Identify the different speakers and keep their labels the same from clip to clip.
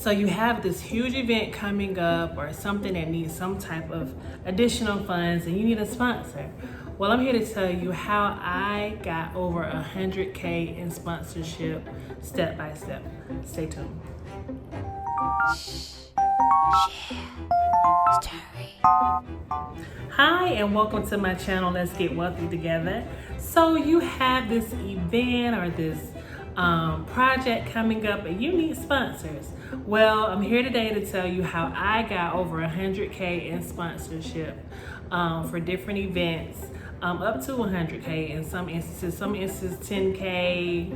Speaker 1: So you have this huge event coming up or something that needs some type of additional funds and you need a sponsor. Well, I'm here to tell you how I got over 100K in sponsorship step by step. Stay tuned. Hi and welcome to my channel, Let's Get Wealthy Together. So you have this event or this project coming up and you need sponsors. Well, I'm here today to tell you how I got over 100K in sponsorship for different events, up to 100K in some instances 10K,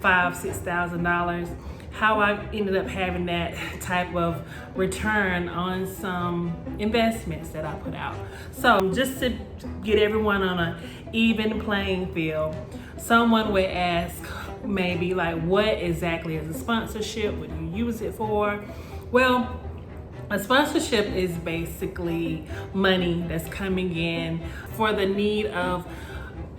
Speaker 1: $5,000-$6,000. How I ended up having that type of return on some investments that I put out. So just to get everyone on an even playing field, someone would ask maybe like, what exactly is a sponsorship? What do you use it for? Well, a sponsorship is basically money that's coming in for the need of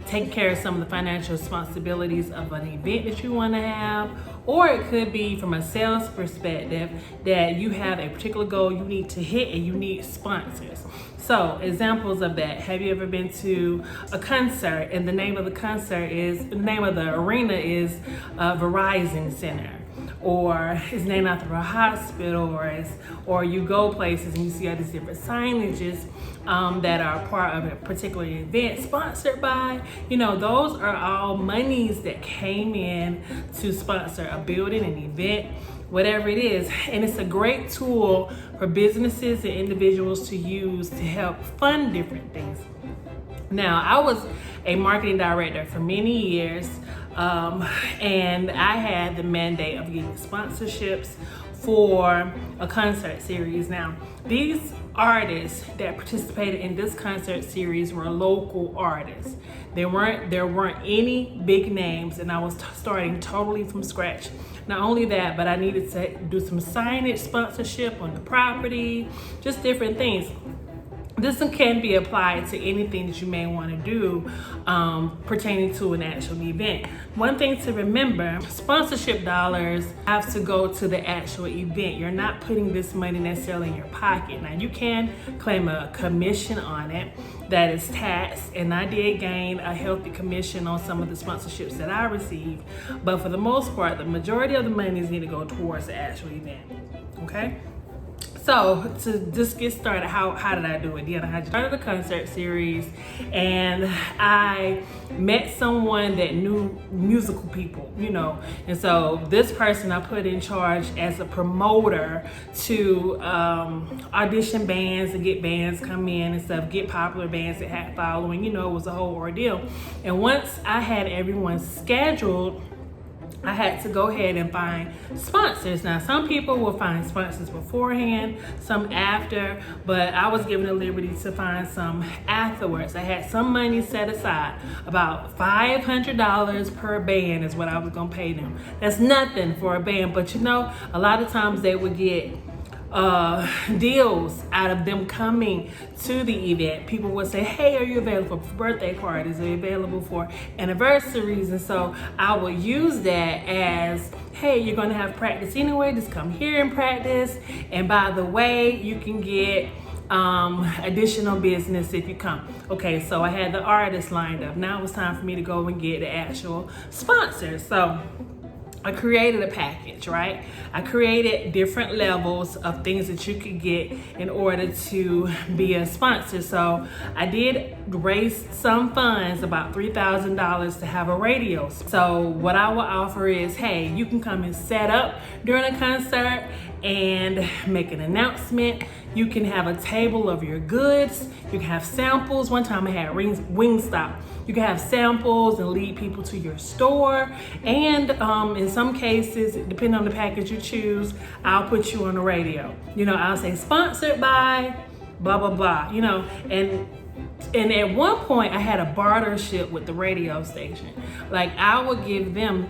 Speaker 1: taking care of some of the financial responsibilities of an event that you want to have, or it could be from a sales perspective that you have a particular goal you need to hit and you need sponsors. So examples of that: have you ever been to a concert and the name of the arena is Verizon Center, or it's named after a hospital, or you go places and you see all these different signages that are part of a particular event sponsored by, those are all monies that came in to sponsor a building, an event, whatever it is. And it's a great tool for businesses and individuals to use to help fund different things. Now, I was a marketing director for many years, and I had the mandate of getting sponsorships for a concert series. Now, these artists that participated in this concert series were local artists. There weren't any big names, and I was starting totally from scratch. Not only that, but I needed to do some signage sponsorship on the property, just different things. This can be applied to anything that you may want to do pertaining to an actual event. One thing to remember, sponsorship dollars have to go to the actual event. You're not putting this money necessarily in your pocket. Now, you can claim a commission on it that is taxed, and I did gain a healthy commission on some of the sponsorships that I received. But for the most part, the majority of the monies need to go towards the actual event, okay? So to just get started, how did I do it? I started a concert series, and I met someone that knew musical people, and so this person I put in charge as a promoter to audition bands and get bands come in and stuff, get popular bands that had following, it was a whole ordeal. And once I had everyone scheduled, I had to go ahead and find sponsors. Now, some people will find sponsors beforehand, some after, but I was given the liberty to find some afterwards. I had some money set aside. About $500 per band is what I was gonna pay them. That's nothing for a band, but a lot of times they would get deals out of them coming to the event. People would say, hey, are you available for birthday parties? Are you available for anniversaries? And so I would use that as, hey, you're going to have practice anyway, just come here and practice. And by the way, you can get additional business if you come. Okay, so I had the artists lined up. Now it was time for me to go and get the actual sponsors. So I created a package, right? I created different levels of things that you could get in order to be a sponsor. So I did raise some funds, about $3,000, to have a radio. So what I will offer is, hey, you can come and set up during a concert and make an announcement. You can have a table of your goods. You can have samples. One time I had Wingstop. You can have samples and lead people to your store. And in some cases, depending on the package you choose, I'll put you on the radio. I'll say sponsored by blah, blah, blah, and at one point I had a bartership with the radio station. Like, I would give them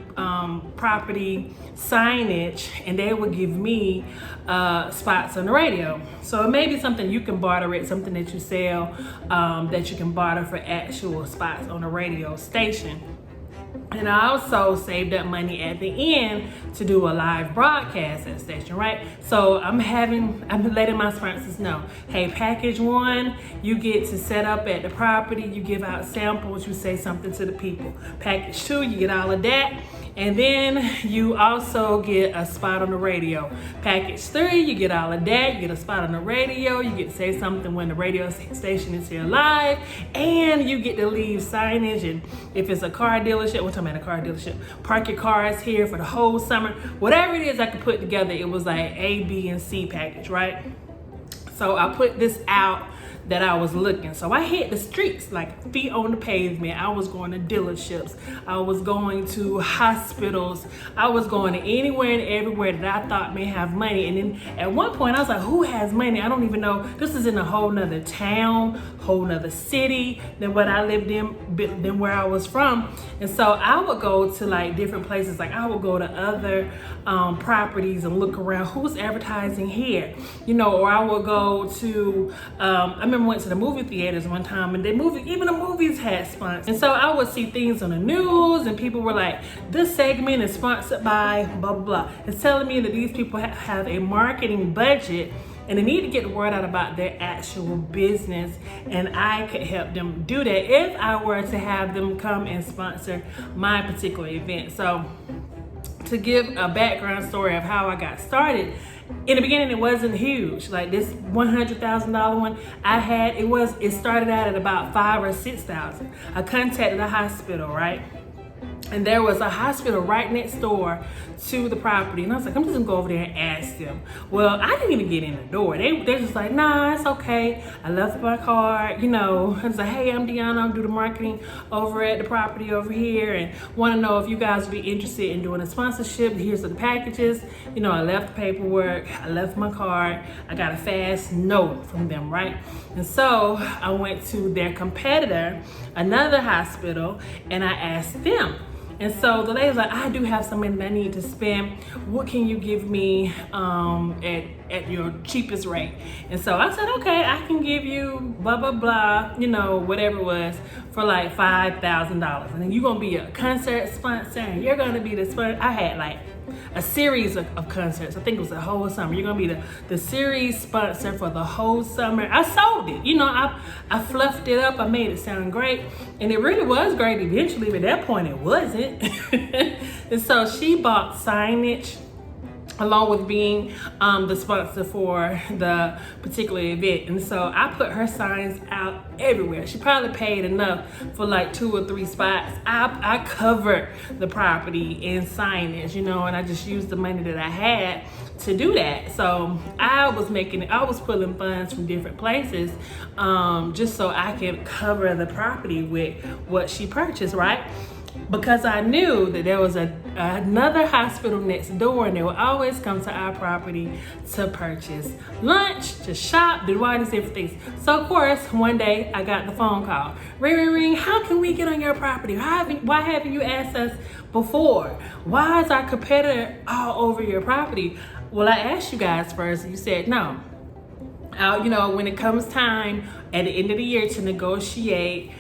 Speaker 1: property signage and they would give me spots on the radio. So it may be something you can barter it, something that you sell that you can barter for actual spots on a radio station. And I also saved up money at the end to do a live broadcast at the station, right? So I'm letting my sponsors know, hey, package 1, you get to set up at the property, you give out samples, you say something to the people. Package 2, you get all of that. And then you also get a spot on the radio. Package 3, you get all of that. You get a spot on the radio. You get to say something when the radio station is here live. And you get to leave signage. And if it's a car dealership, we're talking about a car dealership, park your cars here for the whole summer. Whatever it is I could put together, it was like A, B, and C package, right? So I put this out that I was looking. So I hit the streets, like feet on the pavement. I was going to dealerships. I was going to hospitals. I was going to anywhere and everywhere that I thought may have money. And then at one point I was like, who has money? I don't even know. This is in a whole nother town, whole nother city than what I lived in, than where I was from. And so I would go to like different places. Like I would go to other properties and look around, who's advertising here, you know, or I would go to, I remember went to the movie theaters one time, and even the movies had sponsors. And so I would see things on the news, and people were like, this segment is sponsored by blah, blah, blah. It's telling me that these people have a marketing budget and they need to get the word out about their actual business, and I could help them do that if I were to have them come and sponsor my particular event. So to give a background story of how I got started, in the beginning it wasn't huge. Like this $100,000 one I had, it started out at about $5,000 or $6,000. I contacted a hospital, right? And there was a hospital right next door to the property. And I was like, I'm just gonna go over there and ask them. Well, I didn't even get in the door. They're just like, nah, it's okay. I left my card, you know. I was like, hey, I'm Deanna. I do the marketing over at the property over here, and want to know if you guys would be interested in doing a sponsorship. Here's the packages. You know, I left the paperwork. I left my card. I got a fast note from them, right? And so I went to their competitor, another hospital, and I asked them. And so the lady was like, I do have some money that I need to spend. What can you give me at your cheapest rate? And so I said, okay, I can give you blah, blah, blah, you know, whatever it was, for like $5,000. And then you're going to be a concert sponsor, and you're going to be the sponsor. I had like a series of concerts. I think it was the whole summer. You're gonna be the series sponsor for the whole summer. I sold it. You know, I fluffed it up. I made it sound great. And it really was great eventually, but at that point it wasn't. And so she bought signage along with being the sponsor for the particular event. And so I put her signs out everywhere. She probably paid enough for like 2 or 3 spots. I covered the property in signage, you know, and I just used the money that I had to do that. So I was pulling funds from different places just so I could cover the property with what she purchased, right? Because I knew that there was another hospital next door, and they would always come to our property to purchase lunch, to shop, do all these different things. So of course, one day I got the phone call. Ring, ring, ring, how can we get on your property? Why haven't you asked us before? Why is our competitor all over your property? Well, I asked you guys first, and you said no. You know, when it comes time at the end of the year to negotiate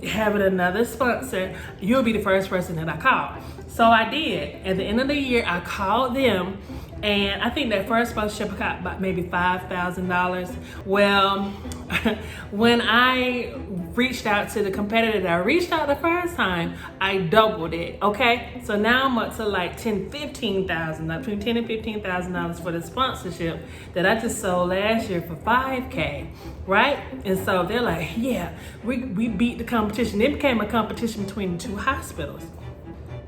Speaker 1: having another sponsor, you'll be the first person that I call. So I did. At the end of the year, I called them, and I think that first sponsorship I got about maybe $5,000. Well, when I reached out to the competitor that I reached out the first time, I doubled it, okay? So now I'm up to like $15,000, between $10,000 and $15,000 for the sponsorship that I just sold last year for $5,000, right? And so they're like, yeah, we beat the competition. It became a competition between the 2 hospitals.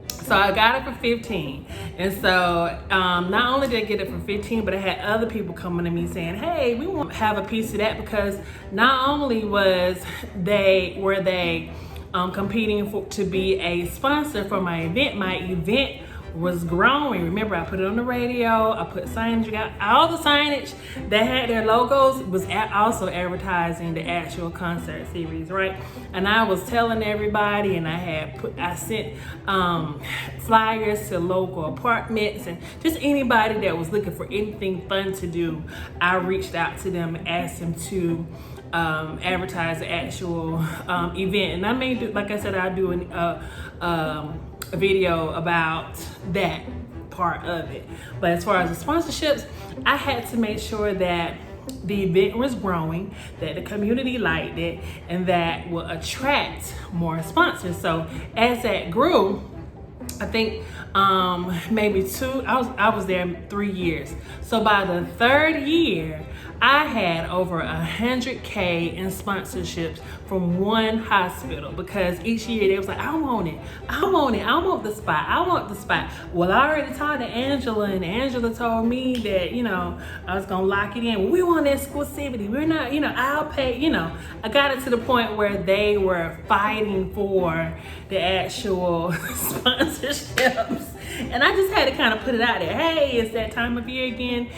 Speaker 1: So I got it for 15. And so not only did I get it for 15, but I had other people coming to me saying, hey, we want to have a piece of that, because not only were they competing to be a sponsor for my event was growing. Remember, I put it on the radio, I put signage out. All the signage that had their logos was also advertising the actual concert series, right? And I was telling everybody, and I sent flyers to local apartments and just anybody that was looking for anything fun to do. I reached out to them and asked them to advertise the actual event. And I may do, like I said, I'll do a video about that part of it. But as far as the sponsorships, I had to make sure that the event was growing, that the community liked it, and that will attract more sponsors. So as that grew, I think maybe I was there 3 years. So by the third year, I had over 100K in sponsorships from one hospital, because each year they was like, I want the spot. Well, I already talked to Angela, and Angela told me that, I was gonna lock it in. Well, we want exclusivity. We're not, I'll pay, I got it to the point where they were fighting for the actual sponsorships. And I just had to kind of put it out there. Hey, it's that time of year again.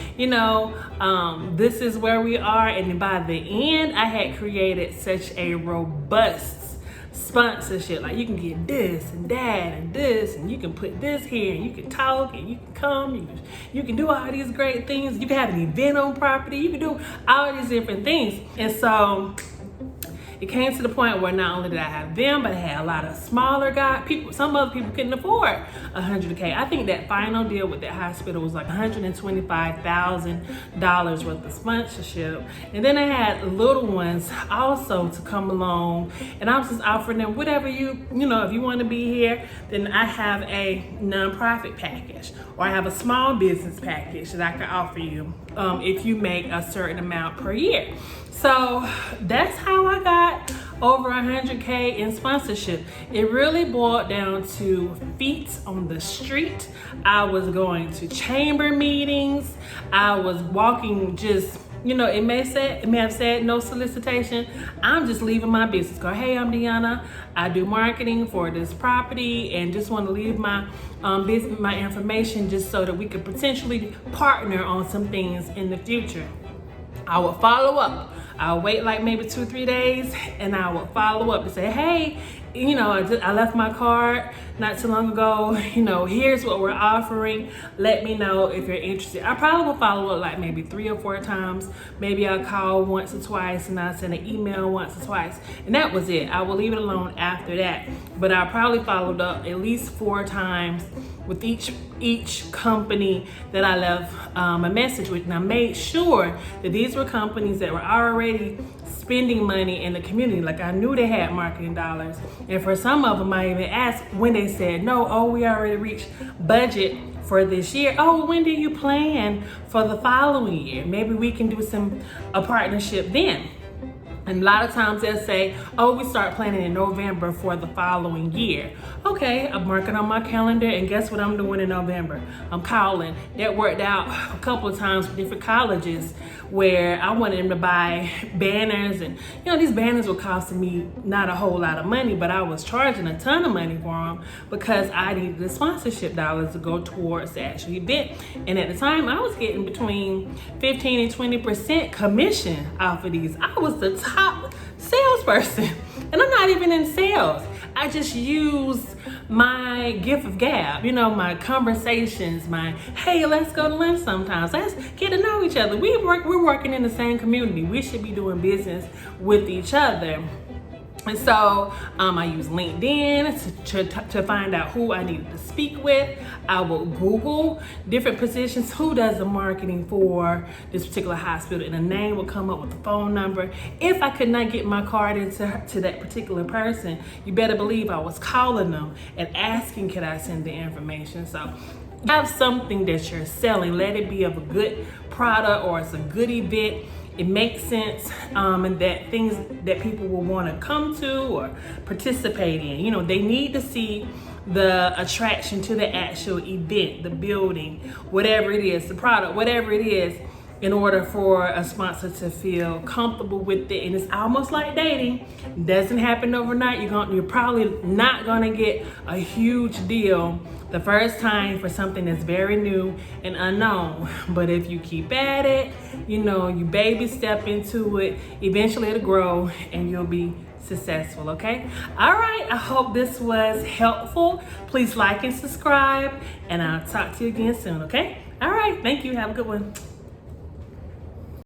Speaker 1: This is where we are. And by the end, I had created such a robust sponsorship. Like, you can get this and that and this, and you can put this here, and you can talk, and you can come, you can do all these great things. You can have an event on property. You can do all these different things. And so it came to the point where not only did I have them, but I had a lot of smaller people. Some other people couldn't afford 100K. I think that final deal with that hospital was like $125,000 worth of sponsorship. And then I had little ones also to come along, and I was just offering them whatever if you want to be here, then I have a nonprofit package, or I have a small business package that I can offer you if you make a certain amount per year. So that's how I got over 100K in sponsorship. It really boiled down to feet on the street. I was going to chamber meetings. I was walking just, it may have said no solicitation. I'm just leaving my business. Go, hey, I'm Deanna. I do marketing for this property, and just want to leave my business, my information, just so that we could potentially partner on some things in the future. I would follow up. I'll wait like maybe 2-3 days, and I would follow up and say, hey, I left my card not too long ago. Here's what we're offering. Let me know if you're interested. I probably will follow up like maybe 3 or 4 times. Maybe I'll call once or twice, and I'll send an email once or twice. And that was it. I will leave it alone after that. But I probably followed up at least 4 times with each company that I left a message with. And I made sure that these were companies that were already spending money in the community. Like, I knew they had marketing dollars. And for some of them, I even asked when they said no, oh, we already reached budget for this year. Oh, when do you plan for the following year? Maybe we can do a partnership then. And a lot of times they'll say, oh, we start planning in November for the following year. Okay, I'm marking on my calendar, and guess what I'm doing in November? I'm calling. That worked out a couple of times with different colleges where I wanted them to buy banners, and these banners were costing me not a whole lot of money, but I was charging a ton of money for them because I needed the sponsorship dollars to go towards the actual event. And at the time, I was getting between 15 and 20% commission off of these. I was the top salesperson, and I'm not even in sales. I just use my gift of gab, my conversations, my, hey, let's go to lunch sometimes. Let's get to know each other. We're working in the same community. We should be doing business with each other. And so I use LinkedIn to find out who I needed to speak with. I will Google different positions, who does the marketing for this particular hospital, and a name will come up with the phone number. If I could not get my card to that particular person, you better believe I was calling them and asking, could I send the information? So have something that you're selling. Let it be of a good product, or it's a good event. It makes sense, and that things that people will want to come to or participate in. They need to see the attraction to the actual event, the building, whatever it is, the product, whatever it is. in order for a sponsor to feel comfortable with it. And it's almost like dating. It doesn't happen overnight. You're probably not gonna get a huge deal the first time for something that's very new and unknown. But if you keep at it, you baby step into it, eventually it'll grow and you'll be successful, okay? All right, I hope this was helpful. Please like and subscribe, and I'll talk to you again soon, okay? All right, thank you. Have a good one.